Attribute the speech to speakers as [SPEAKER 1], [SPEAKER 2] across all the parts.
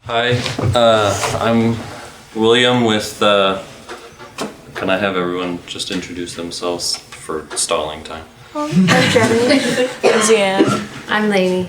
[SPEAKER 1] Hi, I'm William with, can I have everyone just introduce themselves for stalling time?
[SPEAKER 2] I'm Jenny.
[SPEAKER 3] I'm Zeeanne. I'm Laynie.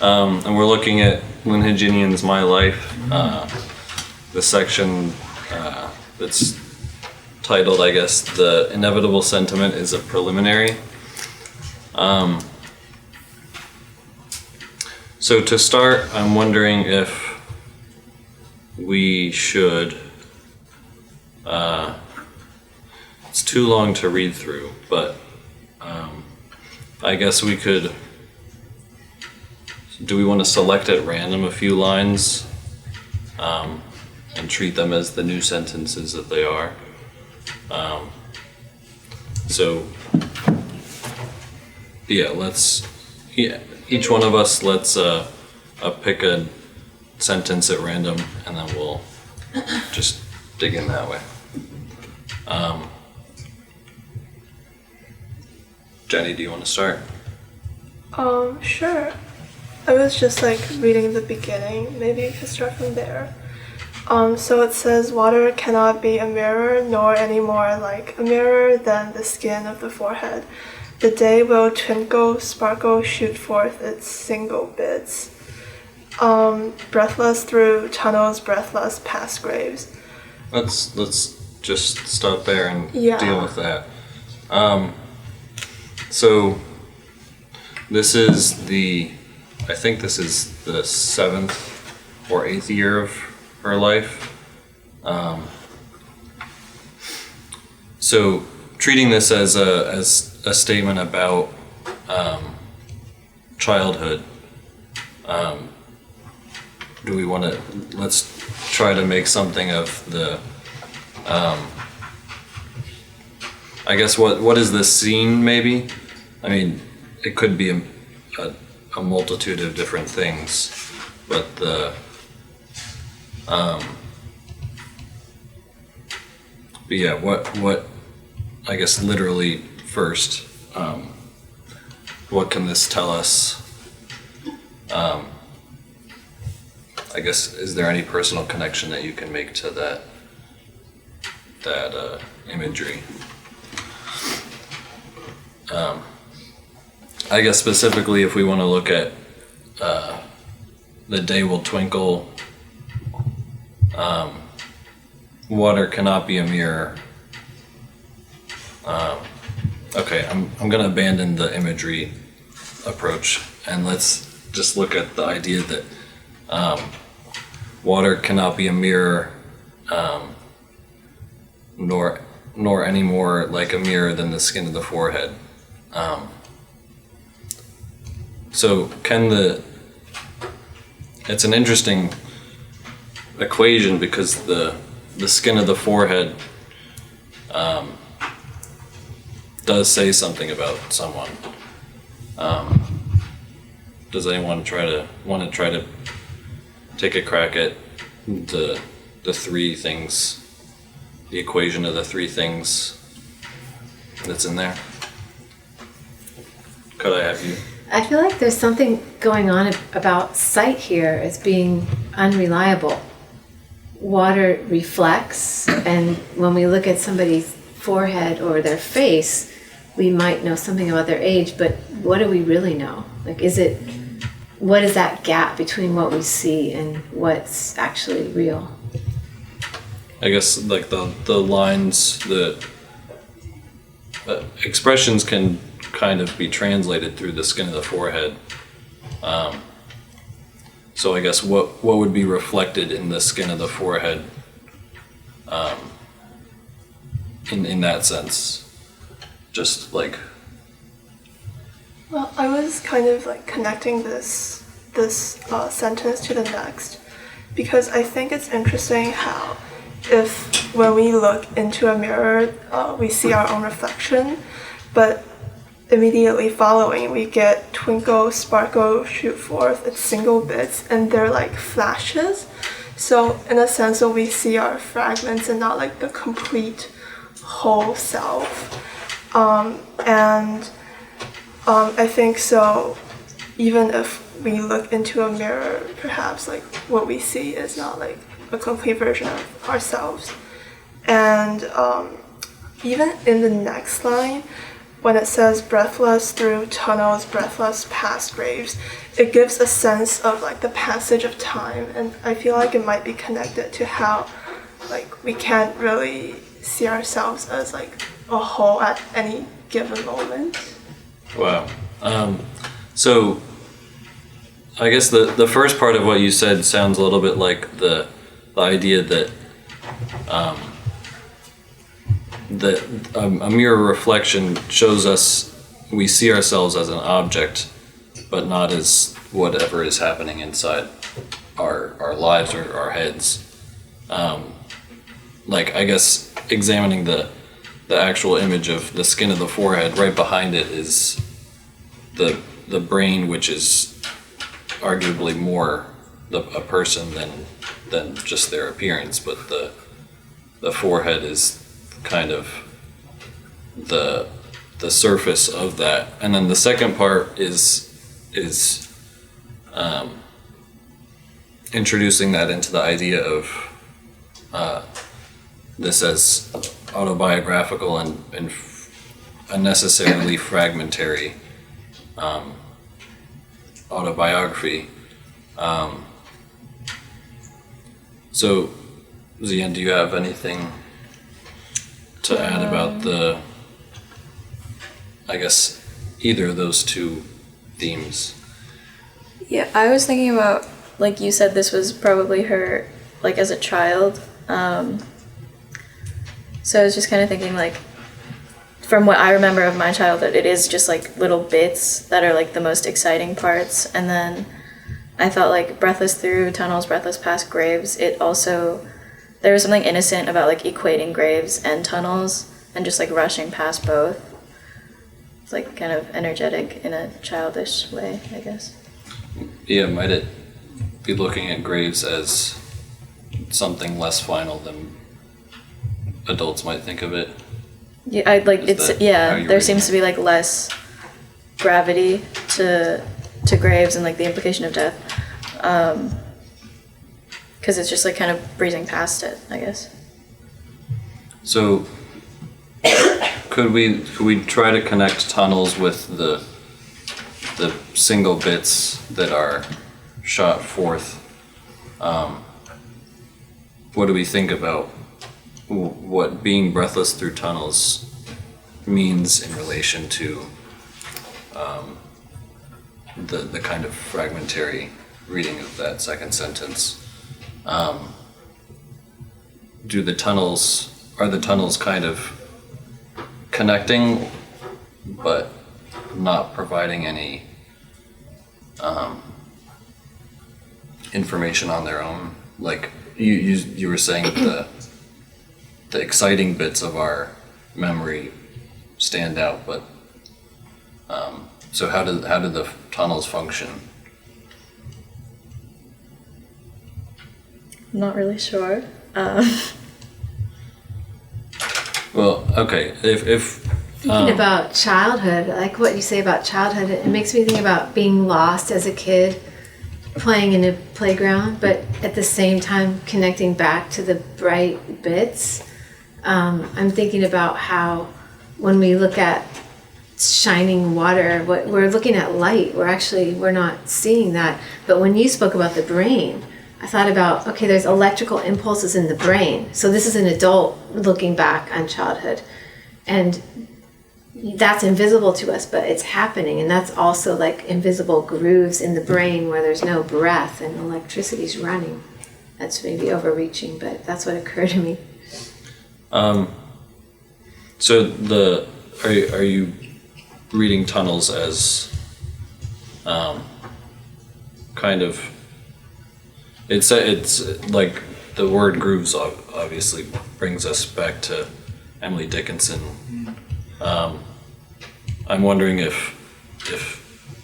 [SPEAKER 1] And we're looking at Lyn Hejinian's My Life, the section that's titled, I guess, The Inevitable Sentiment is a Preliminary. So to start, I'm wondering if we should, it's too long to read through, but I guess we could, do we want to select at random a few lines and treat them as the new sentences that they are? So yeah, each one of us, let's pick a sentence at random and then we'll just dig in that way. Jenny, do you want to start?
[SPEAKER 2] Sure. I was just reading the beginning. Maybe you could start from there. So it says, water cannot be a mirror, nor any more like a mirror than the skin of the forehead. The day will twinkle, sparkle, shoot forth its single bits. Breathless through tunnels, breathless past graves.
[SPEAKER 1] Let's just stop there and deal with that. So this is I think this is the 7th or 8th year of her life. So treating this as a statement about childhood, do we want to, let's try to make something of the, I guess what is this scene maybe? I mean, it could be a multitude of different things, but but yeah, what I guess literally first, what can this tell us? I guess, is there any personal connection that you can make to that imagery? I guess specifically if we want to look at the day will twinkle, water cannot be a mirror. Okay, I'm gonna abandon the imagery approach and let's just look at the idea that water cannot be a mirror, nor any more like a mirror than the skin of the forehead. So it's an interesting equation because the skin of the forehead does say something about someone. Does anyone want to try to take a crack at the three things, the equation of the three things that's in there? Could I have you?
[SPEAKER 3] I feel like there's something going on about sight here as being unreliable. Water reflects, and when we look at somebody's forehead or their face, we might know something about their age, but what do we really know? Like, what is that gap between what we see and what's actually real?
[SPEAKER 1] I guess like the lines, the expressions can kind of be translated through the skin of the forehead. So I guess what would be reflected in the skin of the forehead in that sense? Just like...
[SPEAKER 2] Well, I was kind of connecting this sentence to the next because I think it's interesting how if when we look into a mirror, we see our own reflection, but immediately following we get twinkle, sparkle, shoot forth, it's single bits, and they're like flashes. So in a sense, we see our fragments and not like the complete whole self. I think so, even if we look into a mirror, perhaps like what we see is not like a complete version of ourselves. And even in the next line, when it says breathless through tunnels, breathless past graves, it gives a sense of like the passage of time, and I feel like it might be connected to how like we can't really see ourselves as like a whole at any given moment.
[SPEAKER 1] Wow. So I guess the first part of what you said sounds a little bit like the idea that a mirror reflection shows us, we see ourselves as an object, but not as whatever is happening inside our lives or our heads. Like, I guess examining the actual image of the skin of the forehead, right behind it is the brain, which is arguably more a person than just their appearance, but the forehead is kind of the surface of that. And then the second part is introducing that into the idea of this as autobiographical and unnecessarily fragmentary autobiography. So, Zeeanne, do you have anything to add about I guess, either of those two themes?
[SPEAKER 4] Yeah, I was thinking about, like you said, this was probably her, like, as a child. So I was just kind of thinking, like, from what I remember of my childhood, it is just, like, little bits that are, like, the most exciting parts. And then I felt like breathless through tunnels, breathless past graves, it also, there was something innocent about, like, equating graves and tunnels and just, like, rushing past both. It's, like, kind of energetic in a childish way, I guess.
[SPEAKER 1] Yeah, might it be looking at graves as something less final than adults might think of it?
[SPEAKER 4] Yeah, there seems to be, like, less gravity to graves and, like, the implication of death. Because it's just, like, kind of breezing past it, I guess.
[SPEAKER 1] So, could we try to connect tunnels with the single bits that are shot forth? What do we think about what being breathless through tunnels means in relation to the kind of fragmentary reading of that second sentence? Are the tunnels kind of connecting but not providing any information on their own? Like you were saying that the exciting bits of our memory stand out, but so how do the tunnels function?
[SPEAKER 4] I'm not really sure.
[SPEAKER 1] Well, okay, if
[SPEAKER 3] Thinking about childhood, like what you say about childhood, it makes me think about being lost as a kid, playing in a playground, but at the same time connecting back to the bright bits. I'm thinking about how when we look at shining water, we're looking at light. We're not seeing that. But when you spoke about the brain, I thought about, okay, there's electrical impulses in the brain. So this is an adult looking back on childhood. And that's invisible to us, but it's happening. And that's also like invisible grooves in the brain where there's no breath and electricity's running. That's maybe overreaching, but that's what occurred to me.
[SPEAKER 1] So are you reading tunnels as kind of, it's like the word grooves obviously brings us back to Emily Dickinson. I'm wondering if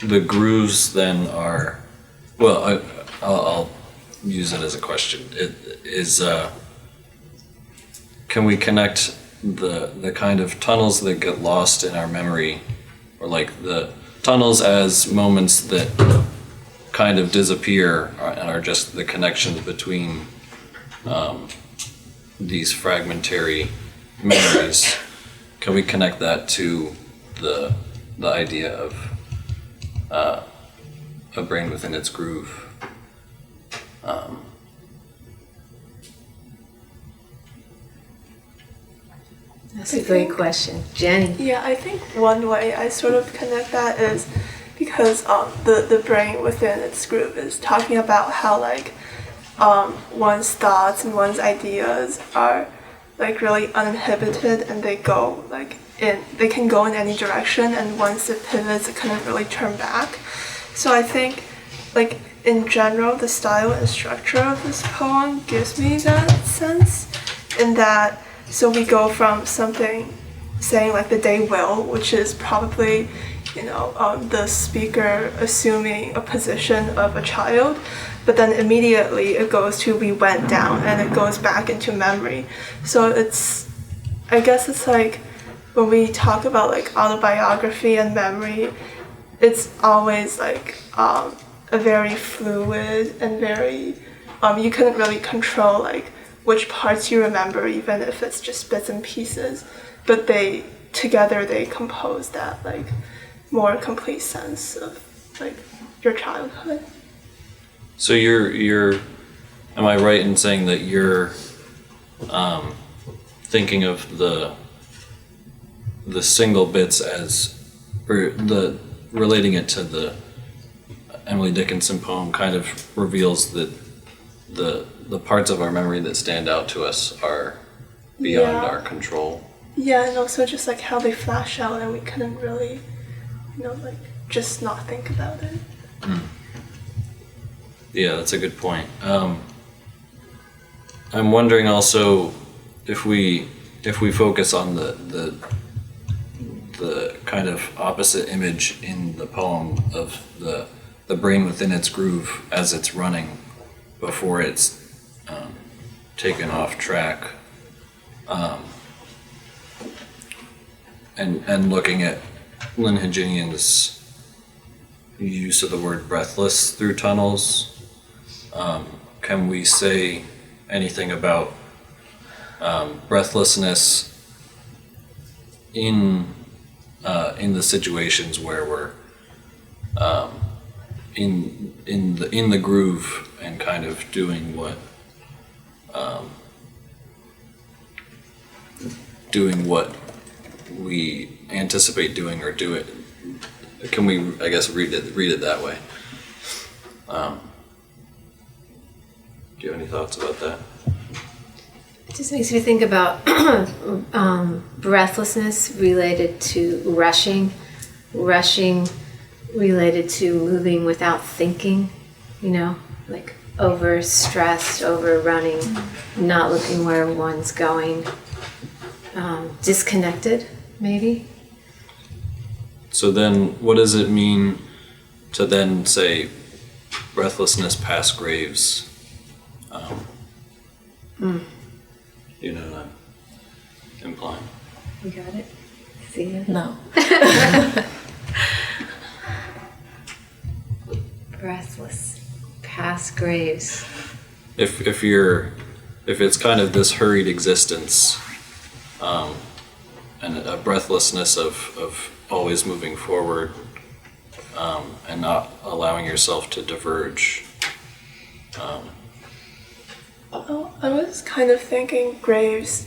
[SPEAKER 1] the grooves then are, well, I'll use it as a question. It is, can we connect the kind of tunnels that get lost in our memory, or like the tunnels as moments that kind of disappear and are just the connections between these fragmentary memories. Can we connect that to the idea of a brain within its groove?
[SPEAKER 3] That's a great question. Jenny?
[SPEAKER 2] Yeah, I think one way I sort of connect that is because the brain within its groove is talking about how like one's thoughts and one's ideas are like really uninhibited, and they go like they can go in any direction, and once it pivots it couldn't really turn back. So I think like in general the style and structure of this poem gives me that sense, in that so we go from something saying like the day will, which is probably the speaker assuming a position of a child, but then immediately it goes to we went down, and it goes back into memory. So I guess it's like when we talk about like autobiography and memory, it's always like a very fluid and very you couldn't really control like which parts you remember, even if it's just bits and pieces, but together they compose that like more complete sense of like your childhood.
[SPEAKER 1] So you're am I right in saying that you're thinking of the single bits as, or relating it to the Emily Dickinson poem kind of reveals that the parts of our memory that stand out to us are beyond our control.
[SPEAKER 2] Yeah, and also just like how they flash out and we couldn't really, like just not think about it.
[SPEAKER 1] Yeah, that's a good point. I'm wondering also if we focus on the kind of opposite image in the poem of the brain within its groove as it's running before it's taken off track, and looking at Lyn Hejinian's use of the word breathless through tunnels. Can we say anything about breathlessness in the situations where we're in the groove and kind of doing what we anticipate doing or do it? Can we, I guess, read it that way? Do you have any thoughts about that?
[SPEAKER 3] It just makes me think about breathlessness related to rushing related to moving without thinking, like overstressed, overrunning, not looking where one's going, disconnected, maybe.
[SPEAKER 1] So then, what does it mean to then say breathlessness past graves? You know what I'm implying?
[SPEAKER 3] You got it? See it?
[SPEAKER 4] No.
[SPEAKER 3] Breathless, past graves.
[SPEAKER 1] If it's kind of this hurried existence, and a breathlessness of always moving forward, and not allowing yourself to diverge.
[SPEAKER 2] I was kind of thinking graves,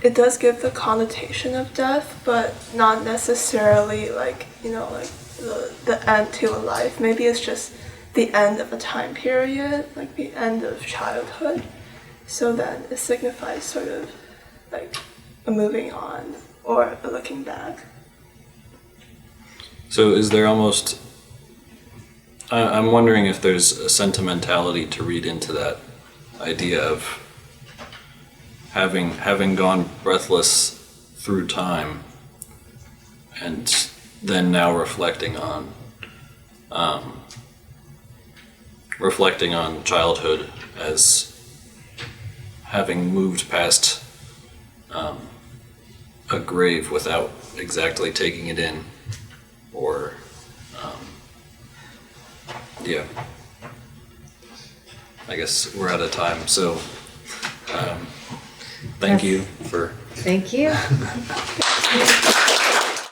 [SPEAKER 2] it does give the connotation of death, but not necessarily like, like the end to a life. Maybe it's just the end of a time period, like the end of childhood. So then it signifies sort of like a moving on or a looking back.
[SPEAKER 1] So is there almost, I'm wondering if there's a sentimentality to read into that idea of having gone breathless through time and then now reflecting on childhood as having moved past a grave without exactly taking it in, or yeah. I guess we're out of time. So thank you for
[SPEAKER 3] Thank you.